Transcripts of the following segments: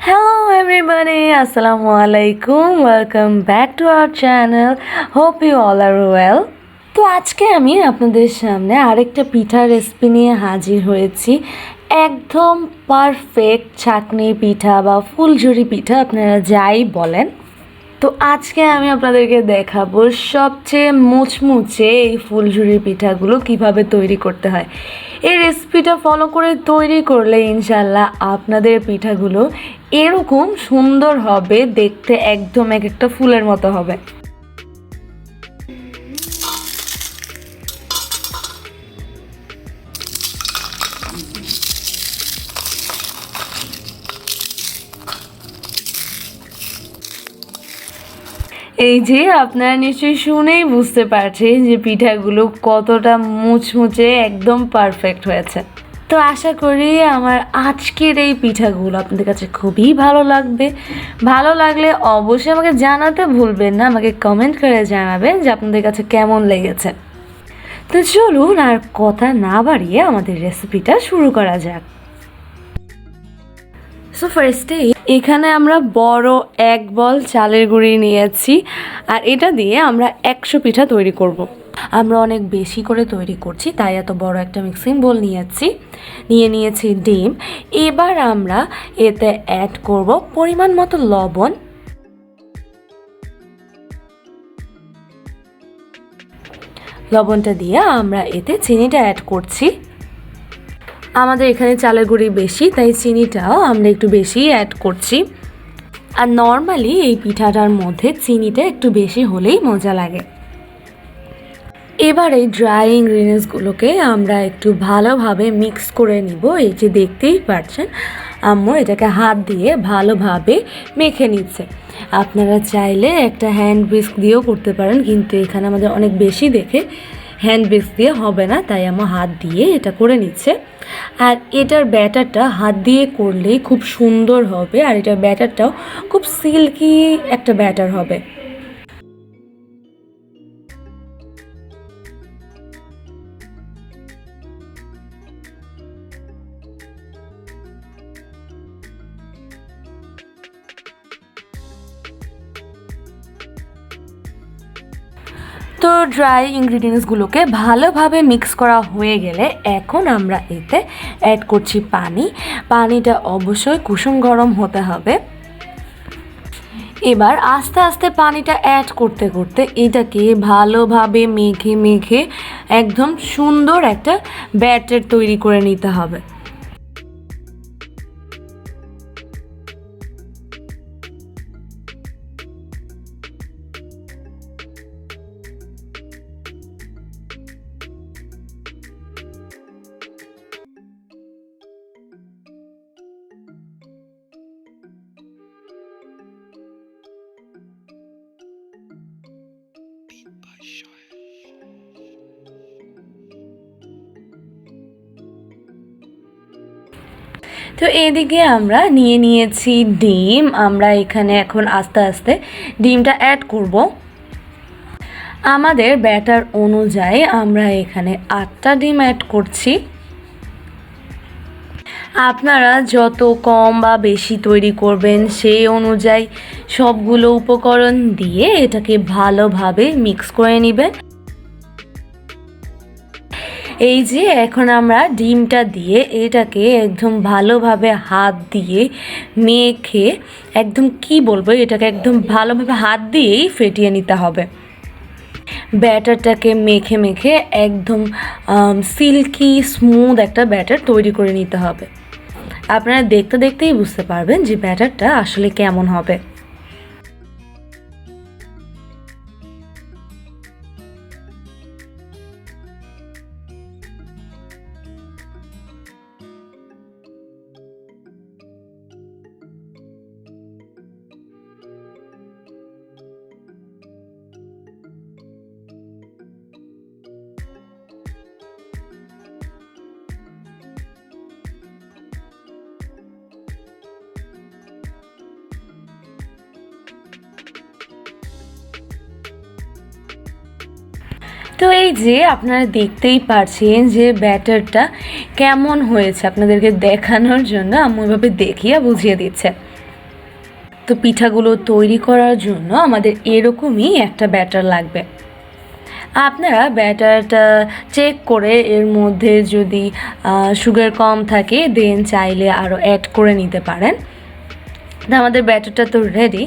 Hello everybody, Assalamu alaikum. Welcome back to our channel. Hope you all are well. তো আজকে আমি আপনাদের সামনে আরেকটা পিঠার রেসিপি নিয়ে হাজির হয়েছি। একদম পারফেক্ট ছাঁকনি পিঠা বা ফুলঝুরি পিঠা, আপনারা যাই বলেন। তো আজকে আমি আপনাদেরকে দেখাবো সবচেয়ে মুচমুচে এই ফুলঝুরি পিঠাগুলো কিভাবে তৈরি করতে হয়। এই রেসিপিটা ফলো করে তৈরি করলে ইনশাল্লাহ আপনাদের পিঠাগুলো এরকম সুন্দর হবে, দেখতে একদম এক একটা ফুলের মতো হবে। এই যে আপনারা নিশ্চয়ই শুনেই বুঝতে পারছেন যে পিঠাগুলো কতটা মুচমুচে একদম পারফেক্ট হয়েছে। তো আশা করি আমার আজকের এই পিঠাগুলো আপনাদের কাছে খুবই ভালো লাগবে। ভালো লাগলে অবশ্যই আমাকে জানাতে ভুলবেন না, আমাকে কমেন্ট করে জানাবেন যে আপনাদের কাছে কেমন লেগেছে। তো চলুন আর কথা না বাড়িয়ে আমাদের রেসিপিটা শুরু করা যাক। সো ফার্স্টে এখানে আমরা বড় এক বল চালের গুঁড়ি নিয়েছি, আর এটা দিয়ে আমরা 100 পিঠা তৈরি করব। আমরা অনেক বেশি করে তৈরি করছি, তাই এত বড় একটা মিক্সিং বোল নিয়েছি ডিম। এবার আমরা এতে অ্যাড করব পরিমাণ মতো লবণ, লবণটা দিয়ে আমরা এতে চিনিটা অ্যাড করছি। আমাদের এখানে চালের গুঁড়ি বেশি, তাই চিনিটাও আমরা একটু বেশি অ্যাড করছি। আর নর্মালি এই পিঠাটার মধ্যে চিনিটা একটু বেশি হলেই মজা লাগে। এবার এই ড্রাই ইনগ্রিডিয়েন্টসগুলোকে আমরা একটু ভালোভাবে মিক্স করে নিব। এই যে দেখতেই পাচ্ছেন আম্মু এটাকে হাত দিয়ে ভালোভাবে মেখে নিচ্ছে। আপনারা চাইলে একটা হ্যান্ড হুইস্ক দিয়েও করতে পারেন, কিন্তু এখানে আমাদের অনেক বেশি দেখে হ্যান্ড হুইস্ক দিয়ে হবে না, তাই আমার হাত দিয়ে এটা করে নিচ্ছে। আর এটার ব্যাটারটা হাত দিয়ে করলেই খুব সুন্দর হবে, আর এটার ব্যাটারটাও খুব সিল্কি একটা ব্যাটার হবে। তো ড্রাই ইনগ্রিডিয়েন্টসগুলোকে ভালোভাবে মিক্স করা হয়ে গেলে এখন আমরা এতে অ্যাড করছি পানি। পানিটা অবশ্যই কুসুম গরম হতে হবে। এবার আস্তে আস্তে পানিটা অ্যাড করতে করতে এটাকে ভালোভাবে মেখে একদম সুন্দর একটা ব্যাটার তৈরি করে নিতে হবে। তো এদিকে আমরা নিয়েছি ডিম। আমরা এখানে এখন আস্তে আস্তে ডিমটা অ্যাড করব। আমাদের ব্যাটার অনুযায়ী আমরা এখানে 8টা ডিম অ্যাড করছি। আপনারা যত কম বা বেশি তৈরি করবেন সেই অনুযায়ী সবগুলো উপকরণ দিয়ে এটাকে ভালোভাবে মিক্স করে নেবেন। এই যে এখন আমরা ডিমটা দিয়ে এটাকে একদম ভালোভাবে হাত দিয়ে মেখে একদম এটাকে একদম ভালোভাবে হাত দিয়েই ফেটিয়ে নিতে হবে। ব্যাটারটাকে মেখে একদম সিল্কি স্মুথ একটা ব্যাটার তৈরি করে নিতে হবে। আপনারা দেখতেই বুঝতে পারবেন যে ব্যাটারটা আসলে কেমন হবে। তো এই যে আপনারা দেখতেই পাচ্ছেন যে ব্যাটারটা কেমন হয়েছে, আপনাদেরকে দেখানোর জন্য আম্মু এভাবে দেখিয়ে বুঝিয়ে দিচ্ছে। তো পিঠাগুলো তৈরি করার জন্য আমাদের এরকমই একটা ব্যাটার লাগবে। আপনারা ব্যাটারটা চেক করে এর মধ্যে যদি সুগার কম থাকে দেন চাইলে আরও অ্যাড করে নিতে পারেন। তো আমাদের ব্যাটারটা তো রেডি।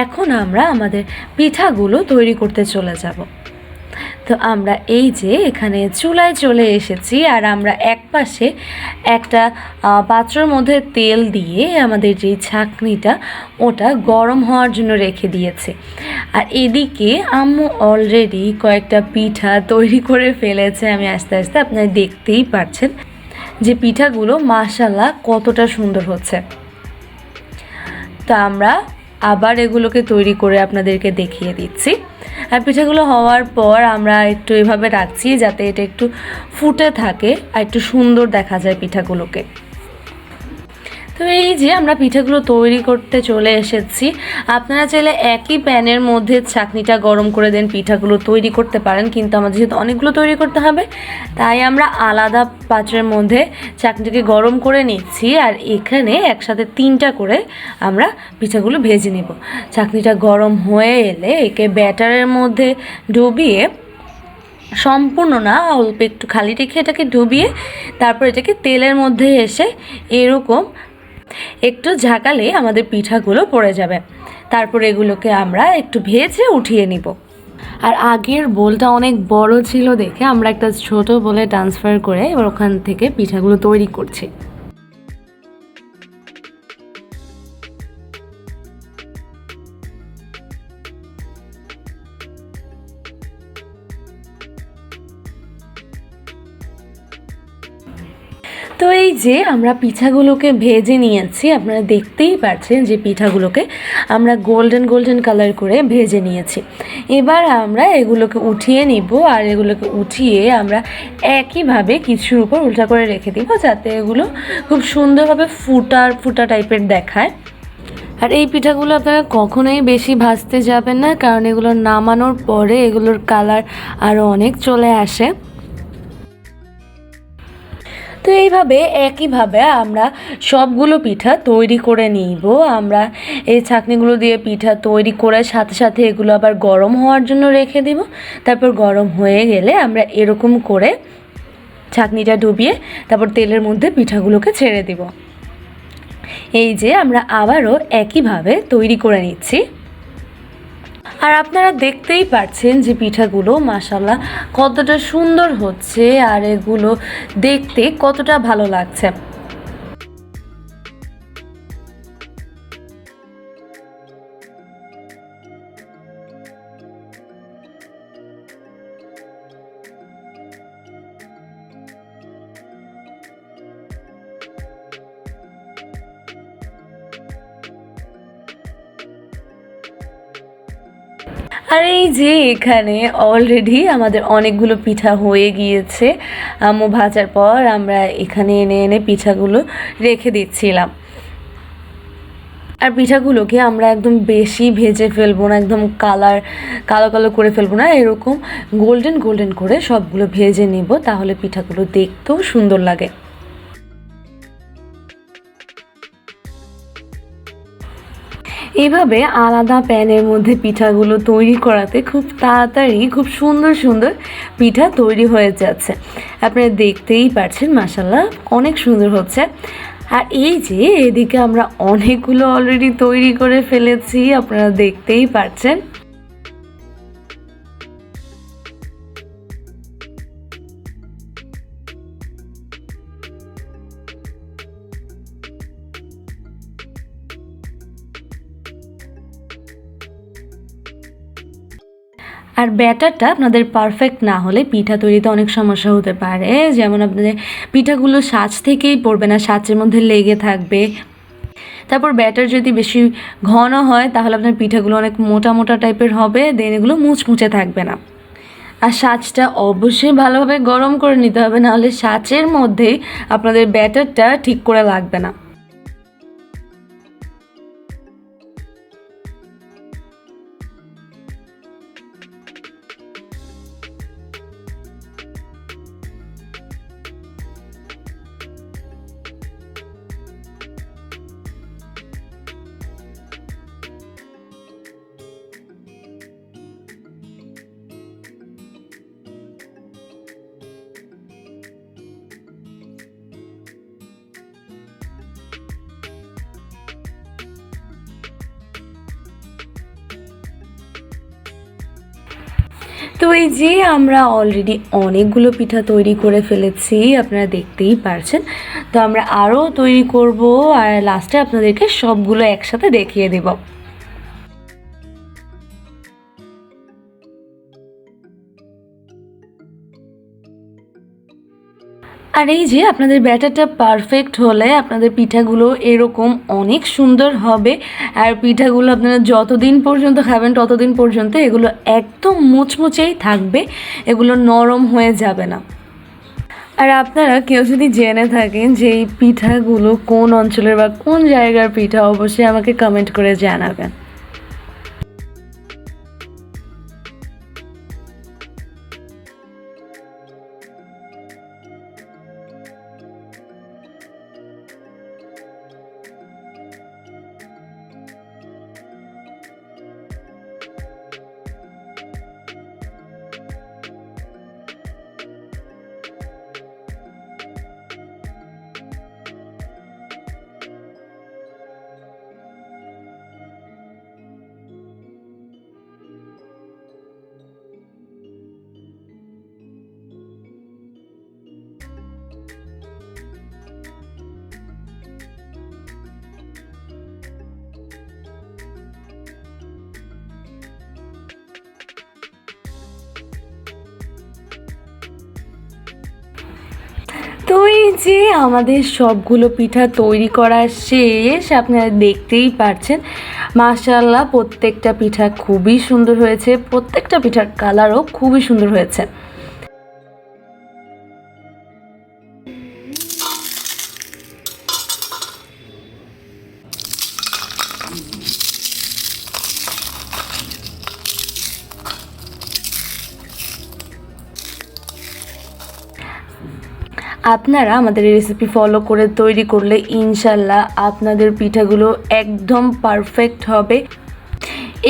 এখন আমরা আমাদের পিঠাগুলো তৈরি করতে চলে যাব। তো আমরা এই যে এখানে চুলায় চলে এসেছি, আর আমরা এক পাশে একটা পাত্রের মধ্যে তেল দিয়ে আমাদের যে ছাঁকনিটা ওটা গরম হওয়ার জন্য রেখে দিয়েছে। আর এদিকে আম্মু অলরেডি কয়েকটা পিঠা তৈরি করে ফেলেছে। আমি আস্তে আস্তে আপনারা দেখতেই পাচ্ছেন যে পিঠাগুলো মাশাআল্লাহ কতটা সুন্দর হচ্ছে। তো আমরা আবার এগুলোকে তৈরি করে আপনাদেরকে দেখিয়ে দিচ্ছি। আর পিঠাগুলো হওয়ার পর আমরা একটু এভাবে রাখছি যাতে এটা একটু ফুটে থাকে আর একটু সুন্দর দেখা যায় পিঠাগুলোকে। তো এই যে আমরা পিঠাগুলো তৈরি করতে চলে এসেছি। আপনারা চাইলে একই প্যানের মধ্যে ছাঁকনিটা গরম করে দেন পিঠাগুলো তৈরি করতে পারেন, কিন্তু আমাদের যেহেতু অনেকগুলো তৈরি করতে হবে তাই আমরা আলাদা পাত্রের মধ্যে ছাঁকনিটাকে গরম করে নিচ্ছি। আর এখানে একসাথে 3টা করে আমরা পিঠাগুলো ভেজে নেব। ছাঁকনিটা গরম হয়ে এলে একে ব্যাটারের মধ্যে ডুবিয়ে, সম্পূর্ণ না অল্প একটু খালি রেখে এটাকে ডুবিয়ে তারপর এটাকে তেলের মধ্যে এসে এরকম একটু ঝাঁকালে আমাদের পিঠাগুলো পড়ে যাবে। তারপর এগুলোকে আমরা একটু ভেজে উঠিয়ে নিব। আর আগের বোলটা অনেক বড় ছিল দেখে আমরা একটা ছোট বোলে ট্রান্সফার করে এবার ওখান থেকে পিঠাগুলো তৈরি করছি। তো এই যে আমরা পিঠাগুলোকে ভেজে নিয়েছি, আপনারা দেখতেই পাচ্ছেন যে পিঠাগুলোকে আমরা গোল্ডেন কালার করে ভেজে নিয়েছি। এবার আমরা এগুলোকে উঠিয়ে নিব, আর এগুলোকে উঠিয়ে আমরা একইভাবে কিছুর উপর উল্টা করে রেখে দিব যাতে এগুলো খুব সুন্দরভাবে ফুটা টাইপের দেখায়। আর এই পিঠাগুলো আপনারা কখনোই বেশি ভাজতে যাবেন না, কারণ এগুলো নামানোর পরে এগুলোর কালার আরও অনেক চলে আসে। তো এইভাবে একইভাবে আমরা সবগুলো পিঠা তৈরি করে নিব। আমরা এই ছাঁকনিগুলো দিয়ে পিঠা তৈরি করে সাথে সাথে এগুলো আবার গরম হওয়ার জন্য রেখে দেব। তারপর গরম হয়ে গেলে আমরা এরকম করে ছাঁকনিটা ডুবিয়ে তারপর তেলের মধ্যে পিঠাগুলোকে ছেড়ে দেব। এই যে আমরা আবারও একইভাবে তৈরি করে নিচ্ছি। আর আপনারা দেখতেই পাচ্ছেন যে পিঠাগুলো মাশাআল্লাহ কতটা সুন্দর হচ্ছে আর এগুলো দেখতে কতটা ভালো লাগছে। আর এই যে এখানে অলরেডি আমাদের অনেকগুলো পিঠা হয়ে গিয়েছে। আম্মু ভাজার পর আমরা এখানে এনে পিঠাগুলো রেখে দিচ্ছিলাম। আর পিঠাগুলোকে আমরা একদম বেশি ভেজে ফেলবো না, একদম কালো করে ফেলবো না, এরকম গোল্ডেন করে সবগুলো ভেজে নেব, তাহলে পিঠাগুলো দেখতেও সুন্দর লাগে। এভাবে আলাদা প্যানের মধ্যে পিঠাগুলো তৈরি করাতে খুব তাড়াতাড়ি খুব সুন্দর পিঠা তৈরি হয়ে যাচ্ছে। আপনারা দেখতেই পাচ্ছেন মাশাআল্লাহ অনেক সুন্দর হচ্ছে। আর এই যে এদিকে আমরা অনেকগুলো অলরেডি তৈরি করে ফেলেছি, আপনারা দেখতেই পাচ্ছেন। আর ব্যাটারটা আপনাদের পারফেক্ট না হলে পিঠা তৈরিতে অনেক সমস্যা হতে পারে। যেমন আপনাদের পিঠাগুলো সাজ থেকেই পড়বে না, সাজের মধ্যে লেগে থাকবে। তারপর ব্যাটার যদি বেশি ঘন হয় তাহলে আপনার পিঠাগুলো অনেক মোটা টাইপের হবে, দেন এগুলো মুচমুচে থাকবে না। আর সাজটা অবশ্যই ভালোভাবে গরম করে নিতে হবে, নাহলে সাজের মধ্যেই আপনাদের ব্যাটারটা ঠিক করে লাগবে না। তো এই যে আমরা অলরেডি অনেকগুলো পিঠা তৈরি করে ফেলেছি, আপনারা দেখতেই পারছেন। তো আমরা আরও তৈরি করব আর লাস্টে আপনাদেরকে সবগুলো একসাথে দেখিয়ে দেব। আর এই যে আপনাদের ব্যাটারটা পারফেক্ট হলে আপনাদের পিঠাগুলো এরকম অনেক সুন্দর হবে। আর পিঠাগুলো আপনারা যতদিন পর্যন্ত খাবেন ততদিন পর্যন্ত এগুলো একদম মুচমুচেই থাকবে, এগুলো নরম হয়ে যাবে না। আর আপনারা কেউ যদি জেনে থাকেন যে এই পিঠাগুলো কোন অঞ্চলের বা কোন জায়গার পিঠা, অবশ্যই আমাকে কমেন্ট করে জানাবেন। তো এই যে আমাদের সবগুলো পিঠা তৈরি করা শেষ, আপনারা দেখতেই পারছেন। মাশাআল্লাহ, প্রত্যেকটা পিঠা খুবই সুন্দর হয়েছে, প্রত্যেকটা পিঠার কালারও খুবই সুন্দর হয়েছে। আপনারা আমাদের রেসিপি ফলো করে তৈরি করলে ইনশাল্লাহ আপনাদের পিঠাগুলো একদম পারফেক্ট হবে।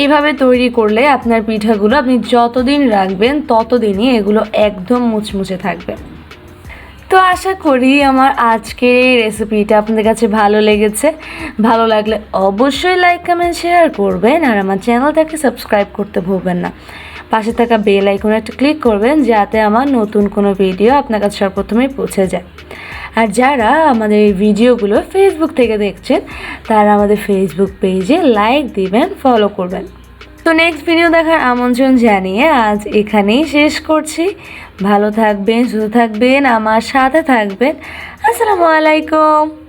এইভাবে তৈরি করলে আপনার পিঠাগুলো আপনি যতদিন রাখবেন ততদিনই এগুলো একদম মুচমুচে থাকবে। তো আশা করি আমার আজকের এই রেসিপিটা আপনাদের কাছে ভালো লেগেছে। ভালো লাগলে অবশ্যই লাইক, কমেন্ট, শেয়ার করবেন। আর আমার চ্যানেলটাকে সাবস্ক্রাইব করতে ভুলবেন না। পাশে থাকা বেল আইকনে একটা ক্লিক করবেন যাতে আমার নতুন কোনো ভিডিও আপনার কাছে সর্বপ্রথমেই পৌঁছে যায়। আর যারা আমাদের এই ভিডিওগুলো ফেসবুক থেকে দেখছেন তারা আমাদের ফেসবুক পেজে লাইক দিবেন, ফলো করবেন। তো নেক্সট ভিডিও দেখার আমন্ত্রণ জানিয়ে আজ এখানেই শেষ করছি। ভালো থাকবেন, সুস্থ থাকবেন, আমার সাথে থাকবেন। আসসালামু আলাইকুম।